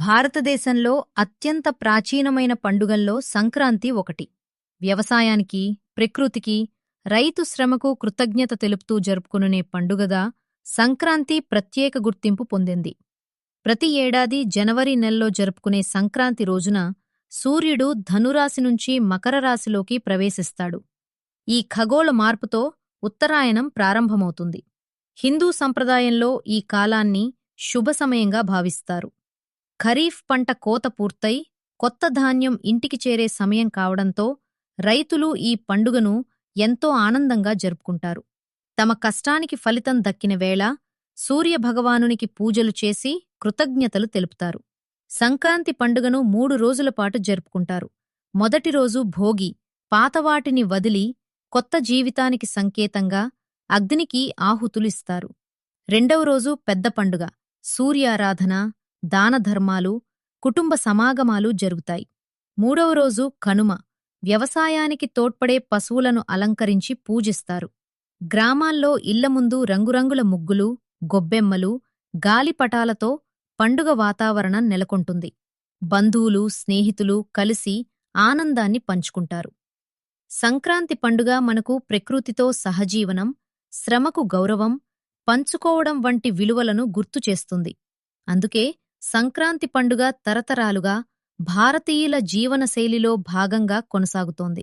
భారతదేశంలో అత్యంత ప్రాచీనమైన పండుగల్లో సంక్రాంతి ఒకటి. వ్యవసాయానికి, ప్రకృతికి, రైతు శ్రమకు కృతజ్ఞత తెలుపుతూ జరుపుకునే పండుగగా సంక్రాంతి ప్రత్యేక గుర్తింపు పొందింది. ప్రతి ఏడాది జనవరి నెలలో జరుపుకునే సంక్రాంతి రోజున సూర్యుడు ధనురాశి నుంచి మకర రాశిలోకి ప్రవేశిస్తాడు. ఈ ఖగోళ మార్పుతో ఉత్తరాయణం ప్రారంభమవుతుంది. హిందూ సంప్రదాయంలో ఈ కాలాన్ని శుభ సమయంగా భావిస్తారు. ఖరీఫ్ పంట కోత పూర్తయి కొత్త ధాన్యం ఇంటికి చేరే సమయం కావడంతో రైతులు ఈ పండుగను ఎంతో ఆనందంగా జరుపుకుంటారు. తమ కష్టానికి ఫలితం దక్కిన వేళ సూర్యభగవానునికి పూజలు చేసి కృతజ్ఞతలు తెలుపుతారు. సంక్రాంతి పండుగను 3 రోజులపాటు జరుపుకుంటారు. మొదటి రోజు భోగి, పాతవాటిని వదిలి కొత్త జీవితానికి సంకేతంగా అగ్నికి ఆహుతులిస్తారు. రెండవ రోజు పెద్ద పండుగ, సూర్యారాధన, దానధర్మాలు, కుటుంబ సమాగమాలు జరుగుతాయి. మూడవ రోజు కనుమ, వ్యవసాయానికి తోడ్పడే పశువులను అలంకరించి పూజిస్తారు. గ్రామాల్లో ఇళ్ల ముందు రంగురంగుల ముగ్గులు, గొబ్బెమ్మలు, గాలిపటాలతో పండుగ వాతావరణం నెలకొంటుంది. బంధువులు, స్నేహితులు కలిసి ఆనందాన్ని పంచుకుంటారు. సంక్రాంతి పండుగ మనకు ప్రకృతితో సహజీవనం, శ్రమకు గౌరవం, పంచుకోవడం వంటి విలువలను గుర్తుచేస్తుంది. అందుకే సంక్రాంతి పండుగ తరతరాలుగా భారతీయుల జీవనశైలిలో భాగంగా కొనసాగుతోంది.